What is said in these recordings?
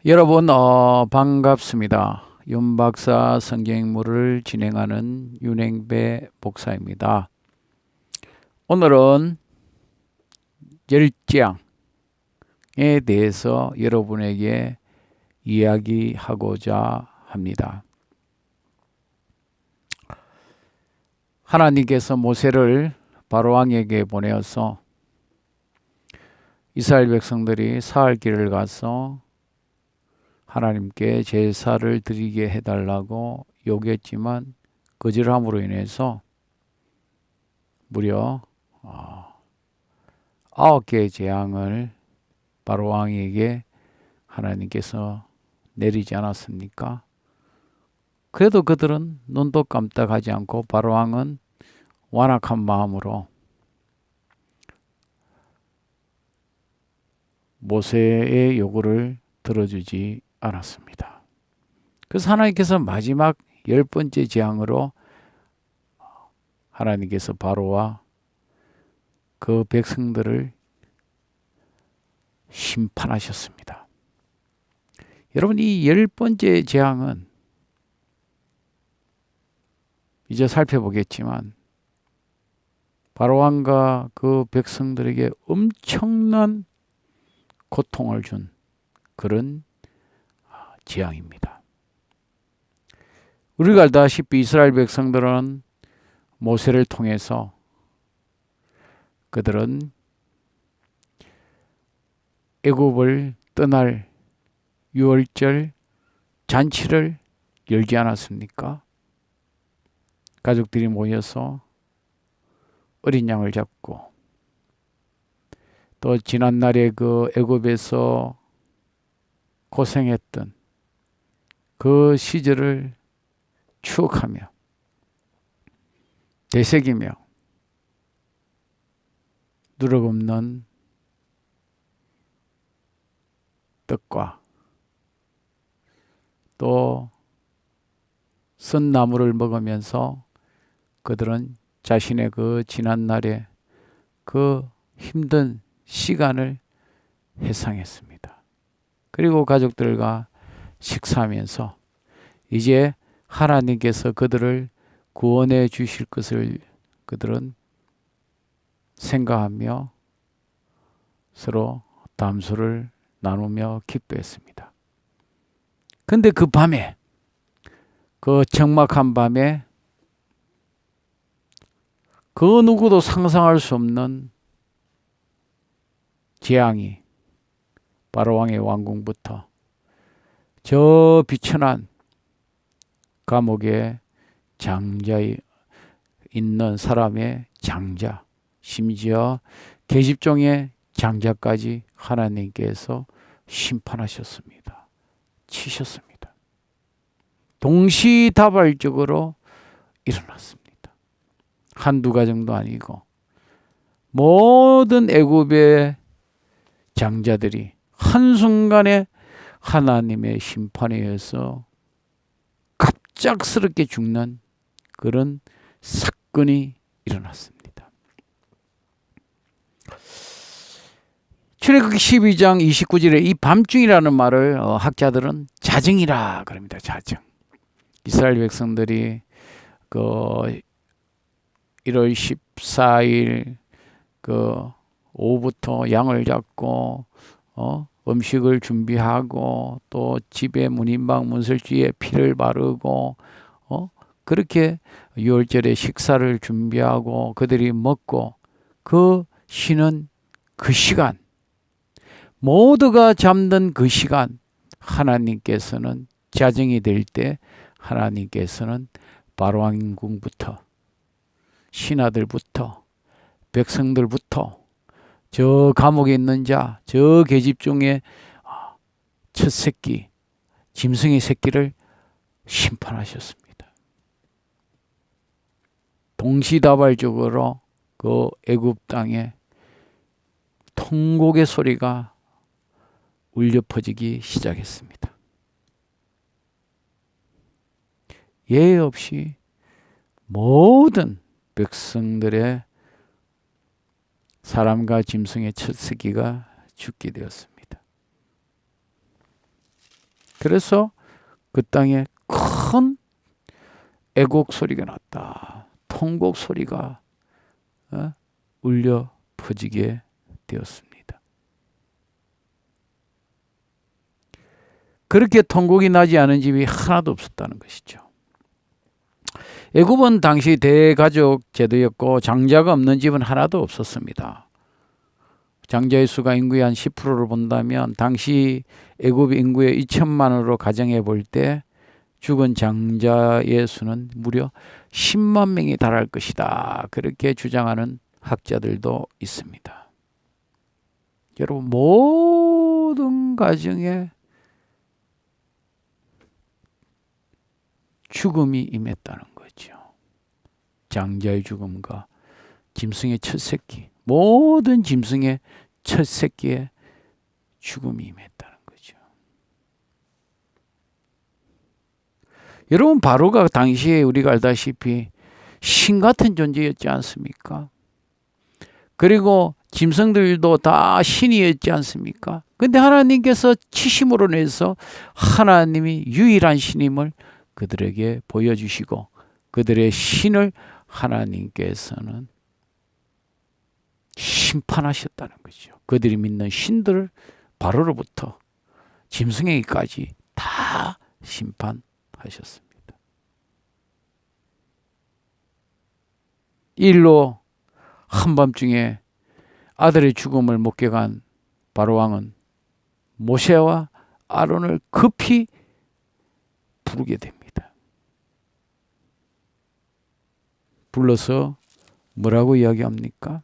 여러분, 반갑습니다. 윤박사 성경인물을 진행하는 윤행배 목사입니다. 오늘은 열재앙에 대해서 여러분에게 이야기하고자 합니다. 하나님께서 모세를 바로왕에게 보내어서 이스라엘 백성들이 사할 길을 가서 하나님께 제사를 드리게 해달라고 요구했지만 거절함으로 인해서 무려 9개의 재앙을 바로왕에게 하나님께서 내리지 않았습니까? 그래도 그들은 눈도 깜짝하지 않고 바로왕은 완악한 마음으로 모세의 요구를 들어주지 않았습니다. 그래서 하나님께서 마지막 10번째 재앙으로 하나님께서 바로와 그 백성들을 심판하셨습니다. 여러분, 이 10번째 재앙은 이제 살펴보겠지만 바로왕과 그 백성들에게 엄청난 고통을 준 그런 재앙입니다. 우리가 알다시피 이스라엘 백성들은 모세를 통해서 그들은 애굽을 떠날 유월절 잔치를 열지 않았습니까? 가족들이 모여서 어린 양을 잡고 또 지난날에 그 애굽에서 고생했던 그 시절을 추억하며 되새기며 누룩 없는 떡과 또 쓴 나물을 먹으면서 그들은 자신의 그 지난날의 그 힘든 시간을 회상했습니다. 그리고 가족들과 식사하면서 이제 하나님께서 그들을 구원해 주실 것을 그들은 생각하며 서로 담소를 나누며 기도했습니다. 근데 그 밤에, 그 적막한 밤에 그 누구도 상상할 수 없는 재앙이 바로왕의 왕궁부터 저 비천한 감옥에 장자에 있는 사람의 장자, 심지어 계집종의 장자까지 하나님께서 심판하셨습니다. 치셨습니다. 동시다발적으로 일어났습니다. 한두 가정도 아니고 모든 애굽의 장자들이 한순간에 하나님의 심판에 의해서 갑작스럽게 죽는 그런 사건이 일어났습니다. 출애굽기 12장 29절에 이 밤중이라는 말을 학자들은 자정이라 그럽니다. 자정. 이스라엘 백성들이 그 1월 14일 그 오후부터 양을 잡고 음식을 준비하고 또 집에 문인방 문설주에 피를 바르고 그렇게 유월절에 식사를 준비하고 그들이 먹고 그 쉬는 그 시간, 모두가 잠든 그 시간, 하나님께서는 자정이 될 때 하나님께서는 바로왕궁부터 신하들부터 백성들부터 저 감옥에 있는 자, 저 계집종의 첫 새끼, 짐승의 새끼를 심판하셨습니다. 동시다발적으로 그 애굽 땅에 통곡의 소리가 울려 퍼지기 시작했습니다. 예외 없이 모든 백성들의 사람과 짐승의 첫 새끼가 죽게 되었습니다. 그래서 그 땅에 큰 애곡 소리가 났다. 통곡 소리가 울려 퍼지게 되었습니다. 그렇게 통곡이 나지 않은 집이 하나도 없었다는 것이죠. 애굽은 당시 대가족 제도였고 장자가 없는 집은 하나도 없었습니다. 장자의 수가 인구의 한 10%를 본다면 당시 애굽 인구의 2천만으로 가정해 볼 때 죽은 장자의 수는 무려 10만 명이 달할 것이다. 그렇게 주장하는 학자들도 있습니다. 여러분, 모든 가정에 죽음이 임했다는 거죠. 장자의 죽음과 짐승의 첫 새끼, 모든 짐승의 첫 새끼의 죽음이 임했다는 거죠. 여러분, 바로가 당시에 우리가 알다시피 신 같은 존재였지 않습니까? 그리고 짐승들도 다 신이었지 않습니까? 근데 하나님께서 치심으로 인해서 하나님이 유일한 신임을 그들에게 보여주시고 그들의 신을 하나님께서는 심판하셨다는 거죠. 그들이 믿는 신들을 바로로부터 짐승에게까지 다 심판하셨습니다. 이 일로 한밤중에 아들의 죽음을 목격한 바로왕은 모세와 아론을 급히 부르게 됩니다. 불러서 뭐라고 이야기합니까?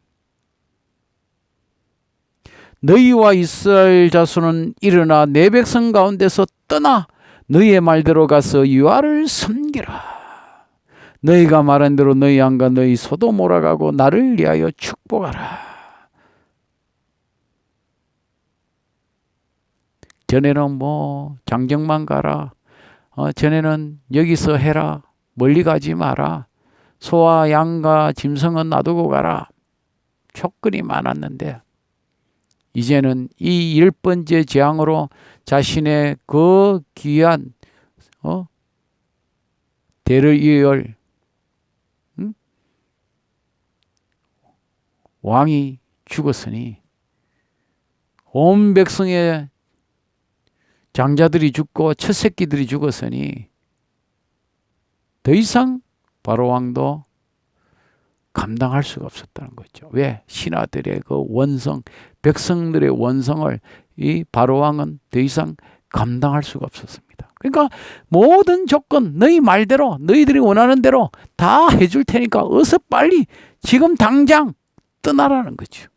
너희와 이스라엘 자손은 일어나 내 백성 가운데서 떠나 너희의 말대로 가서 여호와를 섬기라. 너희가 말한 대로 너희 양과 너희 소도 몰아가고 나를 위하여 축복하라. 전에는 뭐 장정만 가라. 전에는 여기서 해라. 멀리 가지 마라. 소와 양과 짐승은 놔두고 가라. 조건이 많았는데 이제는 이 10번째 재앙으로 자신의 그 귀한 대를 이을 왕이 죽었으니 온 백성의 장자들이 죽고 첫 새끼들이 죽었으니 더 이상 바로 왕도 감당할 수가 없었다는 거죠. 왜? 신하들의 그 원성, 백성들의 원성을 이 바로 왕은 더 이상 감당할 수가 없었습니다. 그러니까 모든 조건 너희 말대로 너희들이 원하는 대로 다 해줄 테니까 어서 빨리 지금 당장 떠나라는 거죠.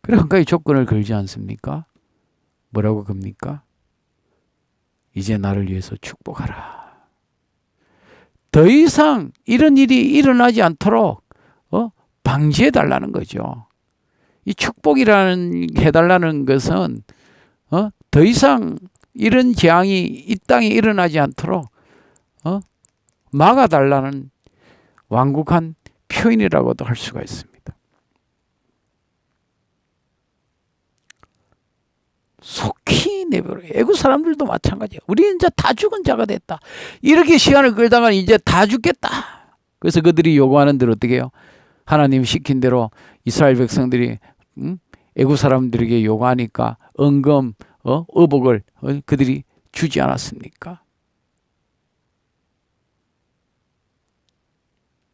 그래 한 가지 조건을 걸지 않습니까? 뭐라고 겁니까? 이제 나를 위해서 축복하라. 더 이상 이런 일이 일어나지 않도록 방지해 달라는 거죠. 이 축복이라는 해달라는 것은 더 이상 이런 재앙이 이 땅에 일어나지 않도록 막아달라는 완곡한 표현이라고도 할 수가 있습니다. 속히 내버려. 애국 사람들도 마찬가지야. 우리 이제 다 죽은 자가 됐다. 이렇게 시간을 끌다가 이제 다 죽겠다. 그래서 그들이 요구하는 대로 어떻게 해요? 하나님 시킨 대로 이스라엘 백성들이 애국 사람들에게 요구하니까 은금, 어복을 그들이 주지 않았습니까?